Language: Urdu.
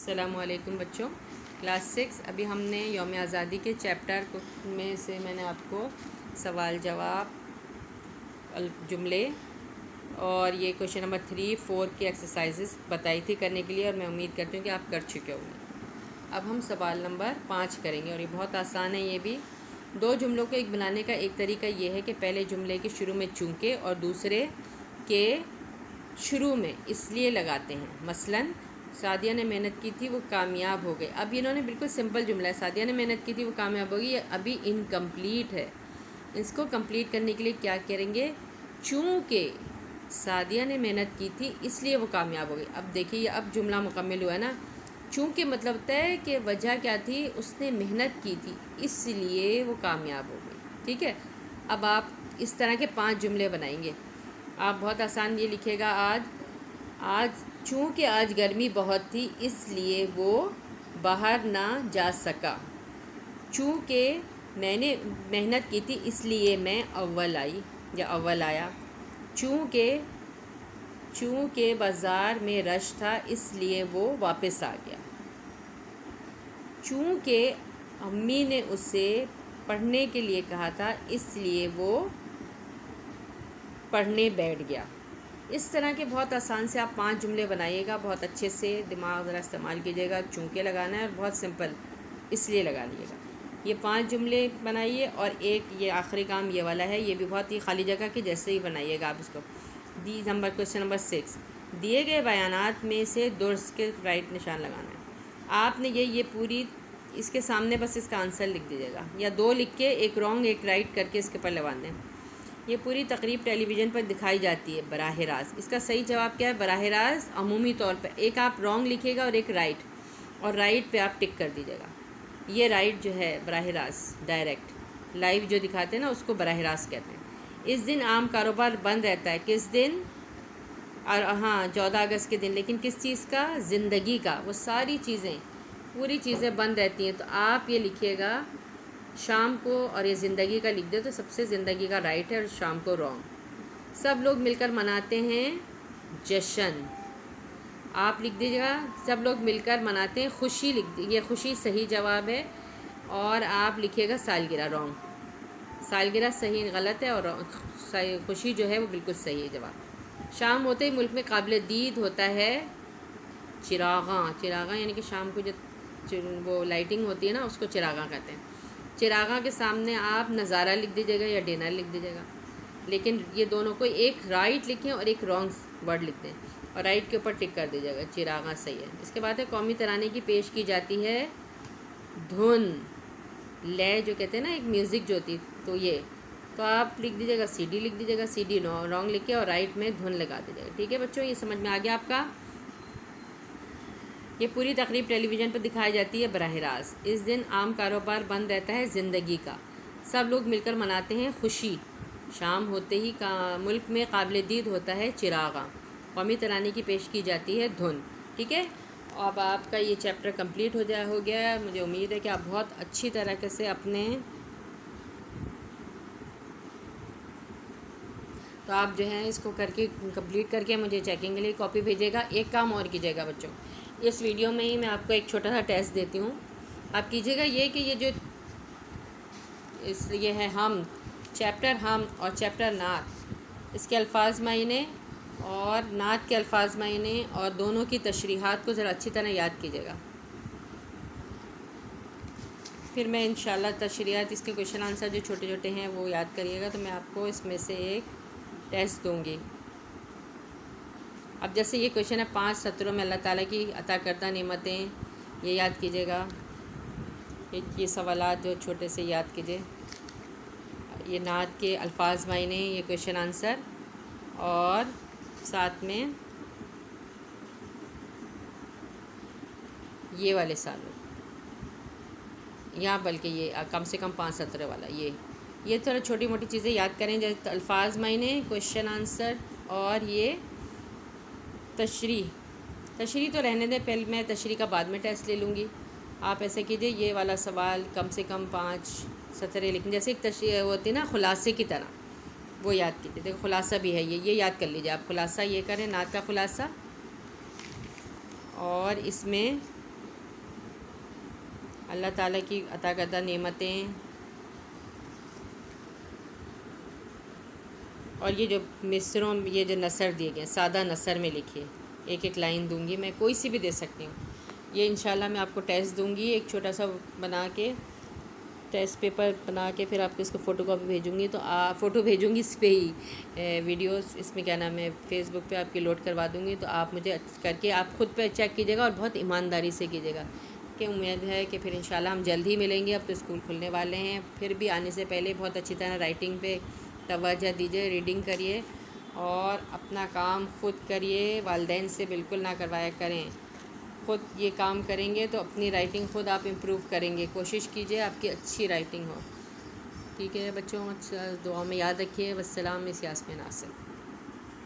السلام علیکم بچوں، کلاس 6 ابھی ہم نے یوم آزادی کے چیپٹر میں سے میں نے آپ کو سوال جواب جملے اور یہ کویشچن نمبر 3 4 کی ایکسرسائزز بتائی تھی کرنے کے لیے، اور میں امید کرتی ہوں کہ آپ کر چکے ہوں گے۔ اب ہم سوال نمبر 5 کریں گے، اور یہ بہت آسان ہے۔ یہ بھی دو جملوں کو ایک بنانے کا ایک طریقہ یہ ہے کہ پہلے جملے کے شروع میں چونکہ اور دوسرے کے شروع میں اس لیے لگاتے ہیں۔ مثلاً سعدیہ نے محنت کی تھی، وہ کامیاب ہو گئے۔ اب انہوں نے بالکل سمپل جملہ ہے، سعدیہ نے محنت کی تھی، وہ کامیاب ہو گئی، یہ ابھی انکمپلیٹ ہے۔ اس کو کمپلیٹ کرنے کے لیے کیا کریں گے؟ چونکہ سعدیہ نے محنت کی تھی اس لیے وہ کامیاب ہو گئی۔ اب دیکھیے اب جملہ مکمل ہوا ہے نا۔ چونکہ مطلب ہوتا ہے کہ وجہ کیا تھی، اس نے محنت کی تھی اس لیے وہ کامیاب ہو گئی۔ ٹھیک ہے، اب آپ اس طرح کے 5 جملے بنائیں گے۔ آپ بہت آسان یہ لکھے گا، آج چونکہ آج گرمی بہت تھی اس لیے وہ باہر نہ جا سکا۔ چونکہ میں نے محنت کی تھی اس لیے میں اول آیا۔ چونکہ بازار میں رش تھا اس لیے وہ واپس آ گیا۔ چونکہ امی نے اسے پڑھنے کے لیے کہا تھا اس لیے وہ پڑھنے بیٹھ گیا۔ اس طرح کے بہت آسان سے آپ 5 جملے بنائیے گا، بہت اچھے سے دماغ ذرا استعمال کیجیے گا۔ چونکہ لگانا ہے اور بہت سمپل اس لیے لگا لیجیے گا۔ یہ 5 جملے بنائیے، اور ایک یہ آخری کام یہ والا ہے، یہ بھی بہت ہی خالی جگہ کے جیسے ہی بنائیے گا آپ اس کو۔ کویشچن نمبر 6، دیے گئے بیانات میں سے درست کے رائٹ نشان لگانا ہے۔ آپ نے یہ پوری اس کے سامنے بس اس کا آنسر لکھ دیجیے گا، یا 2 لکھ کے ایک رانگ ایک رائٹ کر کے اس کے پر لگا دیں۔ یہ پوری تقریب ٹیلی ویژن پر دکھائی جاتی ہے براہ راست۔ اس کا صحیح جواب کیا ہے؟ براہ راست عمومی طور پر۔ ایک آپ رانگ لکھیے گا اور ایک رائٹ، اور رائٹ پہ آپ ٹک کر دیجیے گا۔ یہ رائٹ جو ہے براہ راست ڈائریکٹ لائیو جو دکھاتے ہیں نا، اس کو براہ راست کہتے ہیں۔ اس دن عام کاروبار بند رہتا ہے۔ کس دن؟ اور ہاں 14 اگست کے دن، لیکن کس چیز کا؟ زندگی کا۔ وہ ساری چیزیں پوری چیزیں بند رہتی ہیں، تو آپ یہ لکھیے گا شام کو، اور یہ زندگی کا لکھ دے تو سب سے زندگی کا رائٹ ہے اور شام کو رانگ۔ سب لوگ مل کر مناتے ہیں جشن۔ آپ لکھ دیجیے گا سب لوگ مل کر مناتے ہیں خوشی، لکھ دیجیے، یہ خوشی صحیح جواب ہے، اور آپ لکھیے گا سالگرہ رانگ۔ سالگرہ صحیح غلط ہے، اور خوشی جو ہے وہ بالکل صحیح ہے جواب۔ شام ہوتے ہی ملک میں قابل دید ہوتا ہے چراغاں۔ چراغاں یعنی کہ شام کو جو وہ لائٹنگ ہوتی ہے نا، اس کو چراغاں کہتے ہیں۔ چراغاں کے سامنے آپ نظارہ لکھ دیجیے گا یا ڈنر لکھ دیجیے گا، لیکن یہ دونوں کو ایک رائٹ لکھیں اور ایک رانگ ورڈ لکھ دیں، اور رائٹ کے اوپر ٹک کر دیجیے گا، چراغاں صحیح ہے۔ اس کے بعد ہے قومی ترانے کی پیش کی جاتی ہے دھن، لے جو کہتے ہیں نا، ایک میوزک جو ہوتی، تو یہ تو آپ لکھ دیجیے گا سی ڈی، لکھ دیجیے گا سی ڈی رانگ لکھ کے، اور رائٹ میں دھن لگا دیجیے گا۔ ٹھیک ہے بچوں، یہ سمجھ میں آ گیا آپ کا؟ یہ پوری تقریب ٹیلی ویژن پر دکھائی جاتی ہے براہ راست۔ اس دن عام کاروبار بند رہتا ہے زندگی کا۔ سب لوگ مل کر مناتے ہیں خوشی۔ شام ہوتے ہی ملک میں قابل دید ہوتا ہے چراغاں۔ قومی ترانے کی پیش کی جاتی ہے دھن۔ ٹھیک ہے، اب آپ کا یہ چیپٹر کمپلیٹ ہو گیا ہے۔ مجھے امید ہے کہ آپ بہت اچھی طریقے سے تو آپ جو ہیں اس کو کر کے کمپلیٹ کر کے مجھے چیکنگ کے لیے کاپی بھیجیے گا۔ ایک کام اور کیجیے گا بچوں، اس ویڈیو میں ہی میں آپ کو ایک چھوٹا سا ٹیسٹ دیتی ہوں۔ آپ کیجیے گا یہ کہ یہ جو یہ ہے ہم چیپٹر ہم اور چیپٹر نعت، اس کے الفاظ معنی اور نعت کے الفاظ معنی اور دونوں کی تشریحات کو ذرا اچھی طرح یاد کیجیے گا۔ پھر میں انشاءاللہ تشریحات اس کے کویشچن آنسر جو چھوٹے چھوٹے ہیں وہ یاد کریے گا، تو میں آپ کو اس میں سے ایک ٹیسٹ دوں گی۔ اب جیسے یہ کویشچن ہے 5 سطروں میں اللہ تعالیٰ کی عطا کردہ نعمتیں، یہ یاد کیجیے گا۔ یہ سوالات جو چھوٹے سے یاد کیجیے۔ یہ نعت کے الفاظ معنی، یہ کویشچن آنسر، اور ساتھ میں یہ والے سالوں، یا بلکہ یہ کم سے کم 5 سطر والا، یہ تھوڑا چھوٹی موٹی چیزیں یاد کریں، جیسے الفاظ معنی، کویشچن آنسر، اور یہ تشریح تو رہنے دیں، پہلے میں تشریح کا بعد میں ٹیسٹ لے لوں گی۔ آپ ایسے کیجئے، یہ والا سوال کم سے کم 5 سطریں لکھیں، جیسے ایک تشریح ہوتی ہے نا خلاصے کی طرح، وہ یاد کیجئے۔ دیکھو خلاصہ بھی ہے، یہ یاد کر لیجئے آپ، خلاصہ یہ کریں، نعت کا خلاصہ، اور اس میں اللہ تعالیٰ کی عطا کردہ نعمتیں. اور یہ جو مصروں یہ جو نثر دیے گئے سادہ نثر میں لکھیے، ایک ایک لائن دوں گی میں، کوئی سی بھی دے سکتی ہوں. یہ انشاءاللہ میں آپ کو ٹیسٹ دوں گی، ایک چھوٹا سا بنا کے ٹیسٹ پیپر بنا کے، پھر آپ کو اس کو فوٹو کاپی بھیجوں گی. تو فوٹو بھیجوں گی اس پہ ہی، ویڈیوز اس میں کیا نام ہے فیس بک پہ آپ کی لوڈ کروا دوں گی. تو آپ مجھے کر کے آپ خود پہ چیک کیجیے گا اور بہت ایمانداری سے کیجیے گا. کہ امید ہے کہ پھر انشاءاللہ ہم جلد ہی ملیں گے. اب تو اسکول کھلنے والے ہیں، پھر بھی آنے سے پہلے بہت اچھی طرح رائٹنگ پہ توجہ دیجیے، ریڈنگ کریے اور اپنا کام خود کریے. والدین سے بالکل نہ کروایا کریں. خود یہ کام کریں گے تو اپنی رائٹنگ خود آپ امپروو کریں گے. کوشش کیجیے آپ کی اچھی رائٹنگ ہو. ٹھیک ہے بچوں، دعا میں یاد رکھیے. والسلام، مس یاسمین آصف.